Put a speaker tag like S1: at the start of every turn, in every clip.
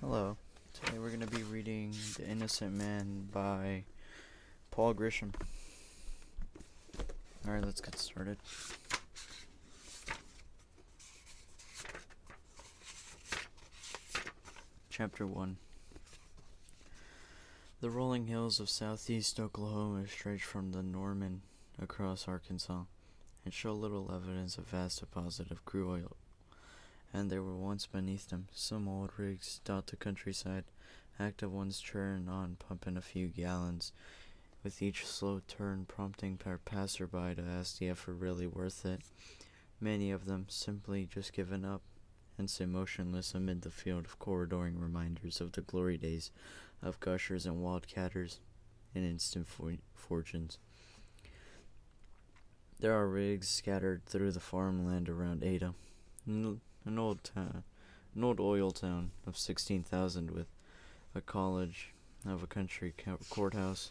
S1: Hello. Today we're going to be reading The Innocent Man by Paul Grisham. Alright, let's get started. Chapter 1. The rolling hills of southeast Oklahoma stretch from the Norman across Arkansas and show little evidence of vast deposit of crude oil. And there were once beneath them some old rigs dot the countryside, active ones churn on pumping a few gallons, with each slow turn prompting a passerby to ask the effort really worth it. Many of them simply just given up and sit motionless amid the field of corridoring reminders of the glory days of gushers and wildcatters and instant fortunes. There are rigs scattered through the farmland around Ada, an old oil town of 16,000 with a college of a country courthouse.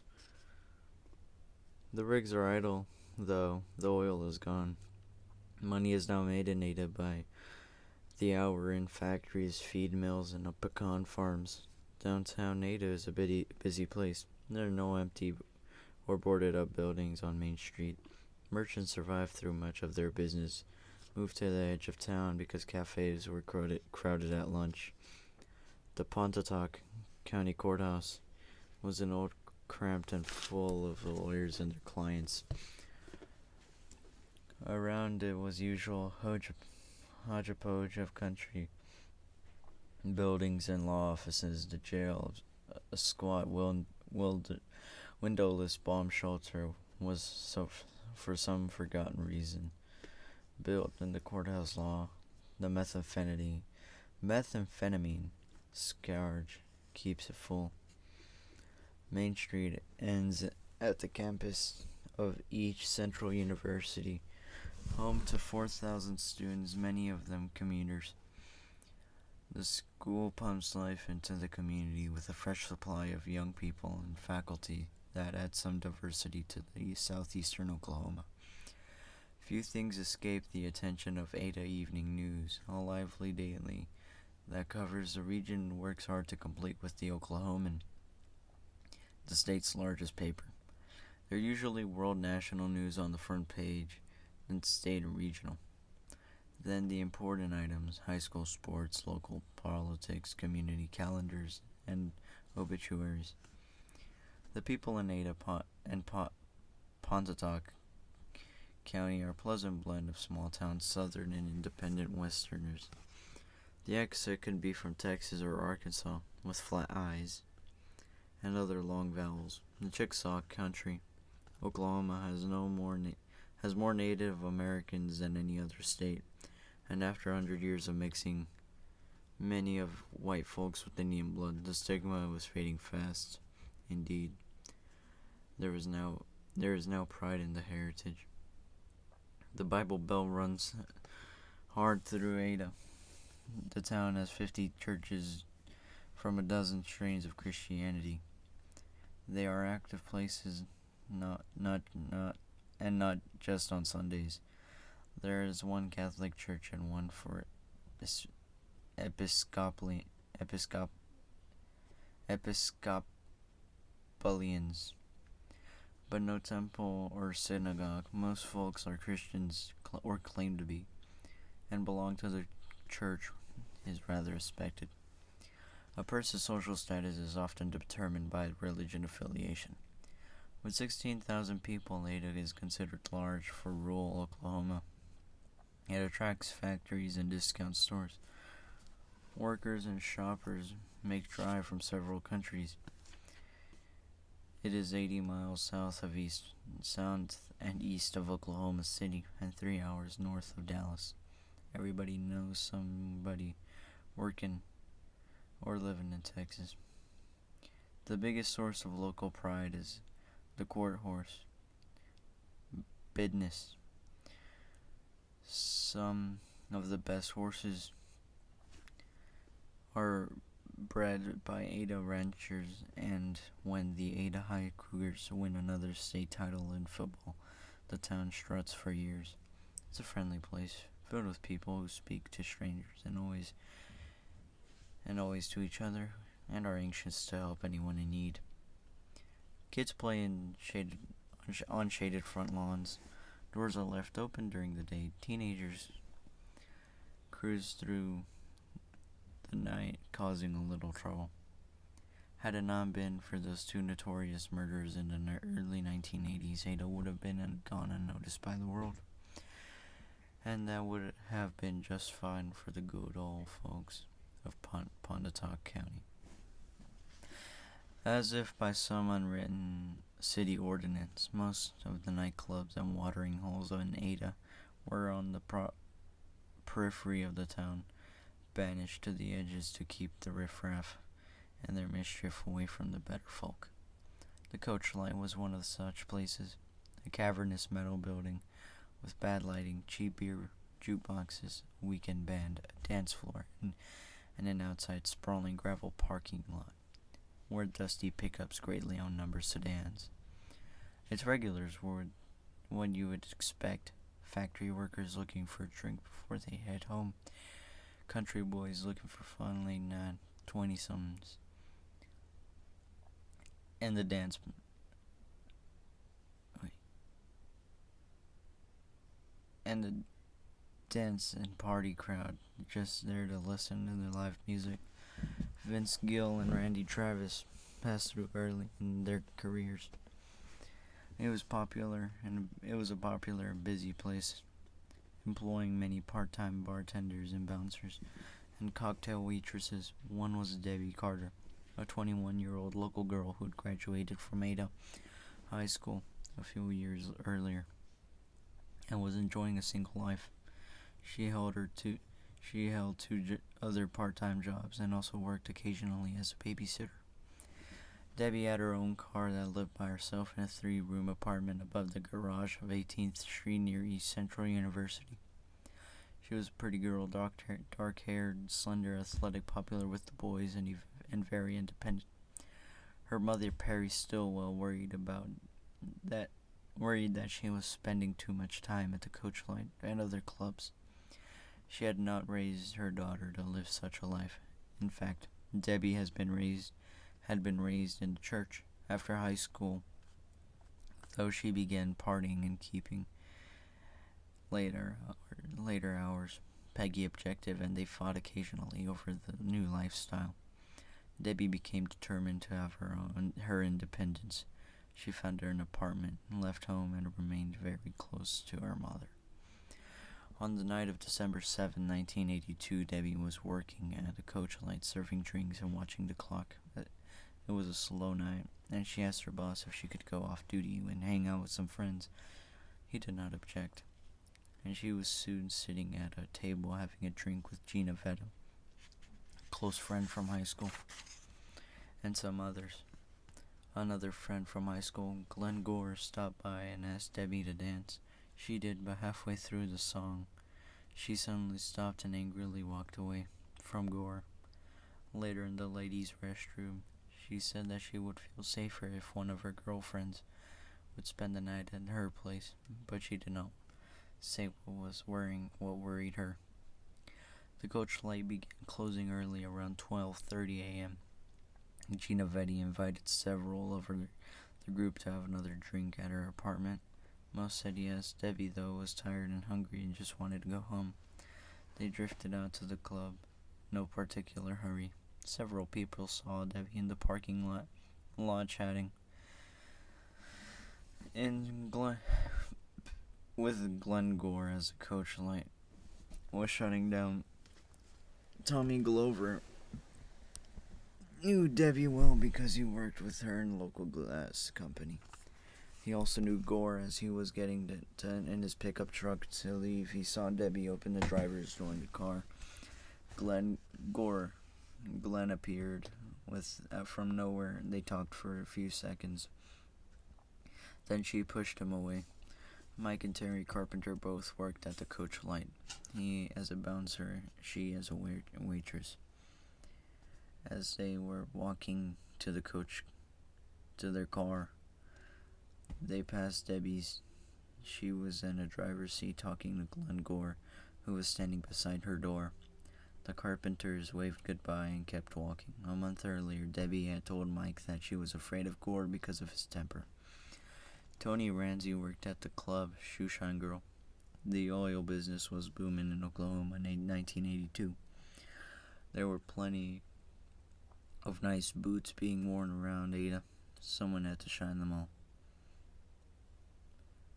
S1: The rigs are idle, though the oil is gone. Money is now made in Ada by the hour in factories, feed mills, and pecan farms. Downtown Ada is a busy place. There are no empty or boarded up buildings on Main Street. Merchants survive through much of their business, moved to the edge of town because cafes were crowded at lunch. The Pontotoc County Courthouse was an old, cramped, and full of lawyers and their clients. Around it was usual hodgepodge of country buildings and law offices, the jail, a squat, windowless bomb shelter was for some forgotten reason built in the courthouse law. The methamphetamine scourge keeps it full. Main Street ends at the campus of each central university, home to 4,000 students, many of them commuters. The school pumps life into the community with a fresh supply of young people and faculty that adds some diversity to the southeastern Oklahoma. Few things escape the attention of Ada Evening News, a lively daily that covers the region and works hard to compete with the Oklahoman, the state's largest paper. They're usually world national news on the front page, then state and regional. Then the important items, high school sports, local politics, community calendars, and obituaries. The people in Ada and Pontotoc County are a pleasant blend of small-town southern and independent westerners. The accent could be from Texas or Arkansas, with flat I's and other long vowels. The Chickasaw Country, Oklahoma, has more Native Americans than any other state, and after 100 years of mixing many of white folks with Indian blood, the stigma was fading fast. Indeed, there is now pride in the heritage. The Bible Belt runs hard through Ada. The town has 50 churches from a dozen strains of Christianity. They are active places, not just on Sundays. There is one Catholic church and one for Episcopalians, but no temple or synagogue. Most folks are Christians or claim to be, and belong to the church is rather respected. A person's social status is often determined by religion affiliation. With 16,000 people, Ada is considered large for rural Oklahoma. It attracts factories and discount stores. Workers and shoppers make drive from several countries. It is 80 miles south and east of Oklahoma City and 3 hours north of Dallas. Everybody knows somebody working or living in Texas. The biggest source of local pride is the court horse, Bidness. Some of the best horses are bred by Ada ranchers, and when the Ada High Cougars win another state title in football, the town struts for years. It's a friendly place, filled with people who speak to strangers and always and always to each other, and are anxious to help anyone in need. Kids play on shaded front lawns. Doors are left open during the day. Teenagers cruise through the night, causing a little trouble. Had it not been for those two notorious murders in the early 1980s, Ada would have gone unnoticed by the world. And that would have been just fine for the good old folks of Pontotoc County. As if by some unwritten city ordinance, most of the nightclubs and watering holes in Ada were on the periphery of the town, banished to the edges to keep the riffraff and their mischief away from the better folk. The Coach Light was one of such places, a cavernous metal building with bad lighting, cheap beer, jukeboxes, a weekend band, a dance floor, and an outside sprawling gravel parking lot, where dusty pickups greatly outnumber sedans. Its regulars were what you would expect: factory workers looking for a drink before they head home, country boys looking for fun late night, 20-somethings, and the dance and party crowd just there to listen to the live music. Vince Gill and Randy Travis passed through early in their careers. It was a popular and busy place, employing many part-time bartenders and bouncers and cocktail waitresses. One was Debbie Carter, a 21-year-old local girl who had graduated from Ada High School a few years earlier and was enjoying a single life. She held two other part-time jobs and also worked occasionally as a babysitter. Debbie had her own car that lived by herself in a 3-room apartment above the garage of 18th Street near East Central University. She was a pretty girl, dark-haired, slender, athletic, popular with the boys, and very independent. Her mother, Perry Stillwell, worried that she was spending too much time at the Coach Light and other clubs. She had not raised her daughter to live such a life. In fact, Debbie had been raised in the church. After high school, though, she began partying and keeping later hours. Peggy objected, and they fought occasionally over the new lifestyle. Debbie became determined to have her independence. She found her an apartment and left home and remained very close to her mother. On the night of December 7, 1982, Debbie was working at a Coach Light, serving drinks and watching the clock. It was a slow night, and she asked her boss if she could go off duty and hang out with some friends. He did not object, and she was soon sitting at a table having a drink with Gina Vetta, a close friend from high school, and some others. Another friend from high school, Glenn Gore, stopped by and asked Debbie to dance. She did, but halfway through the song, she suddenly stopped and angrily walked away from Gore. Later in the ladies' restroom, she said that she would feel safer if one of her girlfriends would spend the night at her place, but she did not say what worried her. The Coach Light began closing early, around 12:30 a.m. Gina Vetti invited several of the group to have another drink at her apartment. Most said yes. Debbie, though, was tired and hungry and just wanted to go home. They drifted out to the club, no particular hurry. Several people saw Debbie in the parking lot chatting. With Glenn Gore as a Coach Light was shutting down. Tommy Glover knew Debbie well because he worked with her in a local glass company. He also knew Gore as he was getting in his pickup truck to leave. He saw Debbie open the driver's door in the car. Glenn appeared from nowhere, and they talked for a few seconds. Then she pushed him away. Mike and Terry Carpenter both worked at the Coach Light. He as a bouncer, she as a waitress. As they were walking to their car, they passed Debbie's. She was in a driver's seat talking to Glenn Gore, who was standing beside her door. The carpenters waved goodbye and kept walking. A month earlier, Debbie had told Mike that she was afraid of Gore because of his temper. Tony Ramsey worked at the club Shoeshine Girl. The oil business was booming in Oklahoma in 1982. There were plenty of nice boots being worn around Ada. Someone had to shine them all.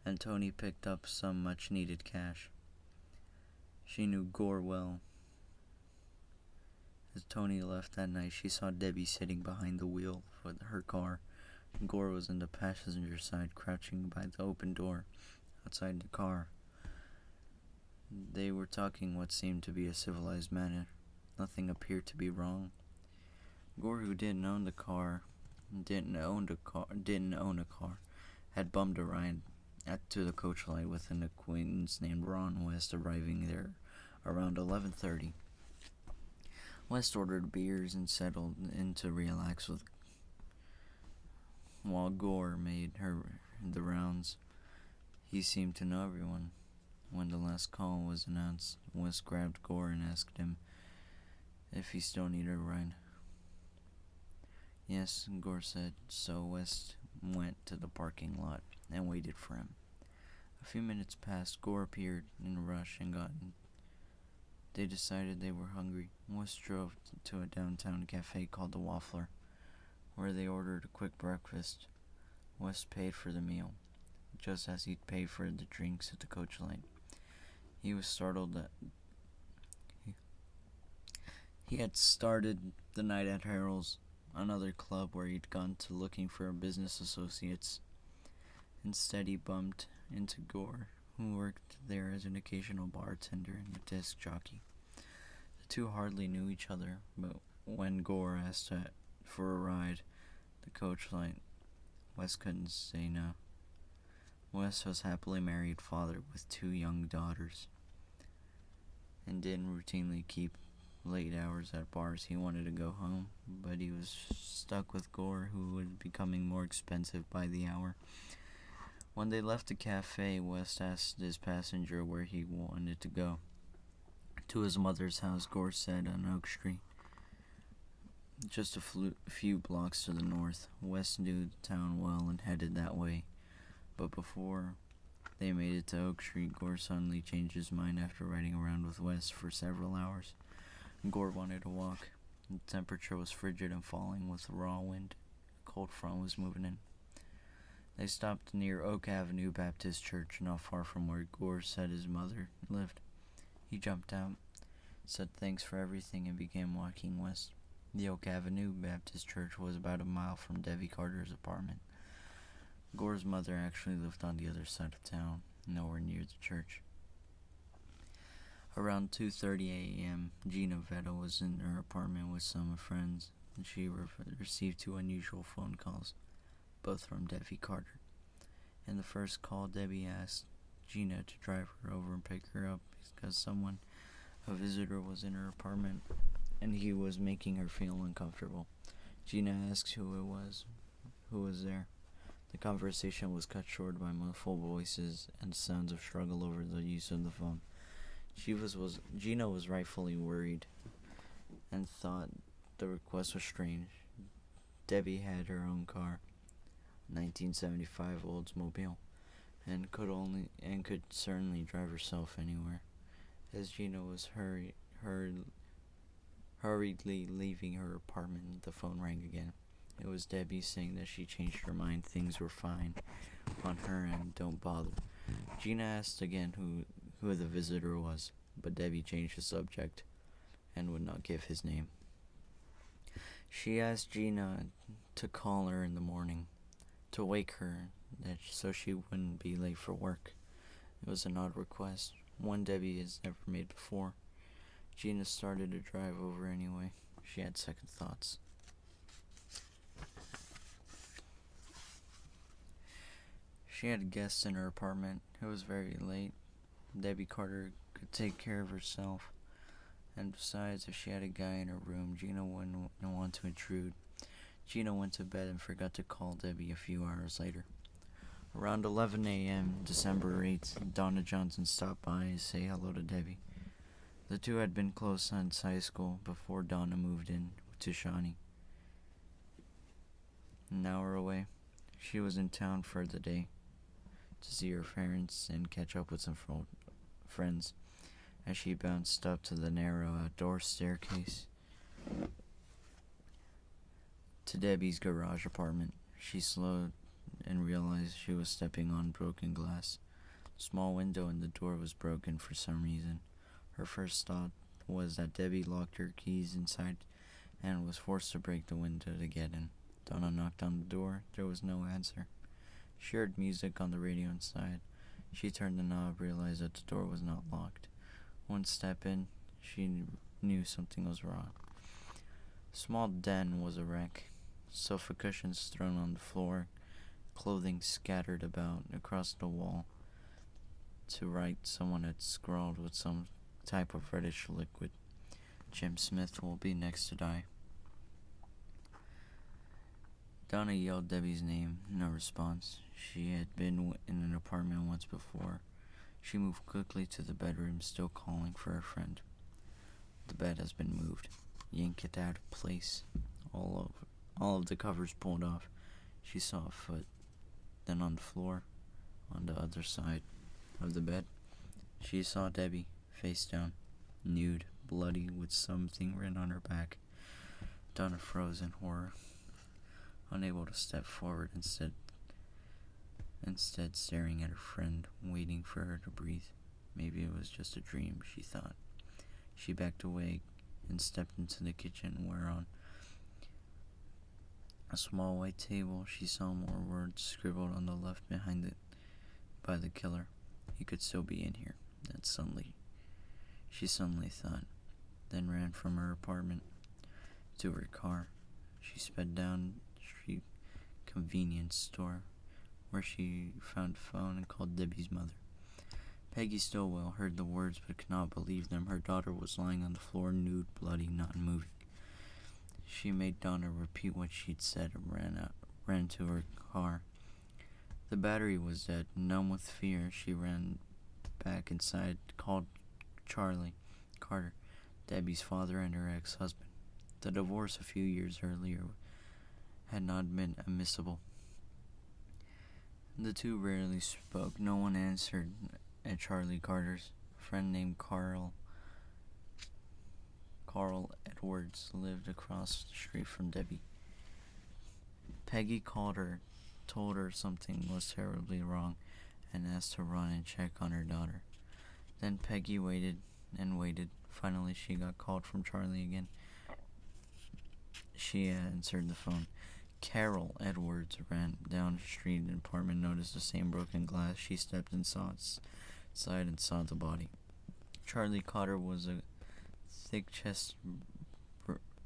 S1: And Tony picked up some much-needed cash. She knew Gore well. As Tony left that night, she saw Debbie sitting behind the wheel of her car. Gore was in the passenger side, crouching by the open door outside the car. They were talking what seemed to be a civilized manner. Nothing appeared to be wrong. Gore, who didn't own a car, had bummed a ride to the coach light with an acquaintance named Ron West, arriving there around 11:30. West ordered beers and settled in to relax while Gore made the rounds. He seemed to know everyone. When the last call was announced, West grabbed Gore and asked him if he still needed a ride. Yes, Gore said, so West went to the parking lot and waited for him. A few minutes passed. Gore appeared in a rush and got in. They decided they were hungry. West drove to a downtown cafe called the Waffler, where they ordered a quick breakfast. West paid for the meal, just as he'd paid for the drinks at the coach light. He was startled that he had started the night at Harold's, another club where he'd gone to looking for business associates. Instead, he bumped into Gore, who worked there as an occasional bartender and a disc jockey. The two hardly knew each other, but when Gore asked for a ride, the coach light, West couldn't say no. West was happily married father with 2 young daughters and didn't routinely keep late hours at bars. He wanted to go home, but he was stuck with Gore, who was becoming more expensive by the hour. When they left the cafe, West asked his passenger where he wanted to go. To his mother's house, Gore said, on Oak Street. Just a few blocks to the north. West knew the town well and headed that way. But before they made it to Oak Street, Gore suddenly changed his mind after riding around with West for several hours. Gore wanted to walk. The temperature was frigid and falling with a raw wind. A cold front was moving in. They stopped near Oak Avenue Baptist Church, not far from where Gore said his mother lived. He jumped out, said thanks for everything, and began walking west. The Oak Avenue Baptist Church was about a mile from Debbie Carter's apartment. Gore's mother actually lived on the other side of town, nowhere near the church. Around 2:30 a.m., Gina Vetta was in her apartment with some friends, and she received 2 unusual phone calls, both from Debbie Carter. In the first call, Debbie asked Gina to drive her over and pick her up because a visitor was in her apartment, and he was making her feel uncomfortable. Gina asked who was there. The conversation was cut short by muffled voices and sounds of struggle over the use of the phone. Gina was rightfully worried and thought the request was strange. Debbie had her own car, 1975 Oldsmobile, and could certainly drive herself anywhere. As Gina was hurriedly leaving her apartment, the phone rang again. It was Debbie saying that she changed her mind. Things were fine on her end. Don't bother. Gina asked again who the visitor was, but Debbie changed the subject and would not give his name. She asked Gina to call her in the morning, to wake her, so she wouldn't be late for work. It was an odd request, one Debbie has never made before. Gina started to drive over anyway. She had second thoughts. She had guests in her apartment. It was very late. Debbie Carter could take care of herself. And besides, if she had a guy in her room, Gina wouldn't want to intrude. Gina went to bed and forgot to call Debbie a few hours later. Around 11 a.m., December 8th, Donna Johnson stopped by to say hello to Debbie. The two had been close since high school before Donna moved in to Shawnee. An hour away, she was in town for the day to see her parents and catch up with some friends. As she bounced up to the narrow outdoor staircase to Debbie's garage apartment, she slowed and realized she was stepping on broken glass. The small window in the door was broken for some reason. Her first thought was that Debbie locked her keys inside and was forced to break the window to get in. Donna knocked on the door. There was no answer. She heard music on the radio inside. She turned the knob, realized that the door was not locked. One step in, she knew something was wrong. The small den was a wreck. Sofa cushions thrown on the floor, clothing scattered about across the wall. To right, someone had scrawled with some type of reddish liquid. Jim Smith will be next to die. Donna yelled Debbie's name. No response. She had been in an apartment once before. She moved quickly to the bedroom, still calling for her friend. The bed has been moved. Yank it out of place. All of the covers pulled off. She saw a foot. Then on the floor, on the other side of the bed, she saw Debbie, face down, nude, bloody, with something written on her back. Donna froze in horror, unable to step forward, instead staring at her friend, waiting for her to breathe. Maybe it was just a dream, she thought. She backed away and stepped into the kitchen, where on a small white table she saw more words scribbled on the left behind it by the killer. He could still be in here. She suddenly thought, then ran from her apartment to her car. She sped down the street convenience store, where she found a phone and called Debbie's mother. Peggy Stillwell heard the words but could not believe them. Her daughter was lying on the floor, nude, bloody, not moving. She made Donna repeat what she'd said and ran to her car. The battery was dead. Numb with fear, she ran back inside, called Charlie Carter, Debbie's father and her ex-husband. The divorce a few years earlier had not been admissible. The two rarely spoke. No one answered at Charlie Carter's. A friend named Carl Edwards lived across the street from Debbie. Peggy called her, told her something was terribly wrong, and asked to run and check on her daughter. Then Peggy waited and waited. Finally, she got called from Charlie again. She answered the phone. Carol Edwards ran down the street in an apartment, noticed the same broken glass. She stepped inside and saw the body. Charlie Carter was a thick-chested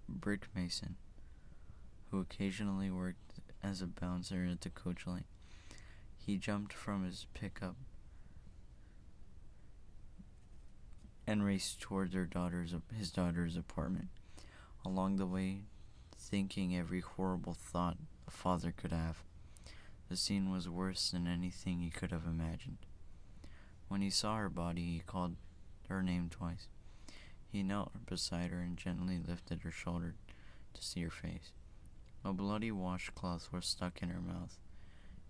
S1: brick mason who occasionally worked as a bouncer at the coach lane. He jumped from his pickup and raced towards his daughter's apartment. Along the way, thinking every horrible thought a father could have. The scene was worse than anything he could have imagined. When he saw her body, he called her name twice. He knelt beside her and gently lifted her shoulder to see her face. A bloody washcloth was stuck in her mouth.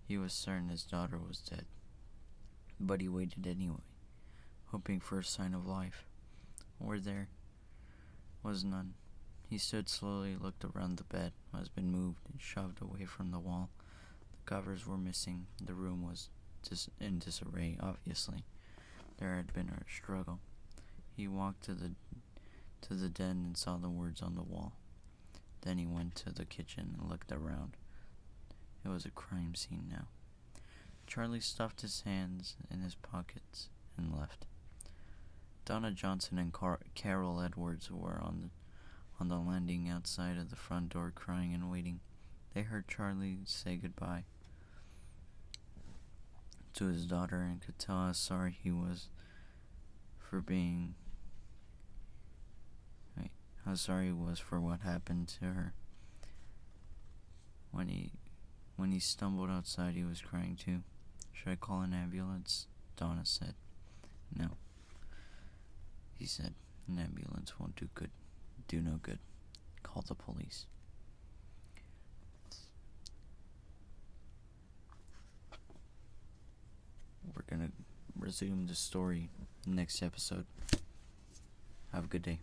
S1: He was certain his daughter was dead, but he waited anyway, hoping for a sign of life. Where there was none. He stood slowly, looked around. The bed has been moved and shoved away from the wall. The covers were missing. The room was in disarray, obviously. There had been a struggle. He walked to the den and saw the words on the wall. Then he went to the kitchen and looked around. It was a crime scene now. Charlie stuffed his hands in his pockets and left. Donna Johnson and Carol Edwards were on the landing outside of the front door, crying and waiting. They heard Charlie say goodbye to his daughter and could tell how sorry he was for what happened to her. When he stumbled outside, he was crying too. Should I call an ambulance? Donna said. No. He said, An ambulance won't do no good. Call the police. We're gonna resume the story next episode. Have a good day.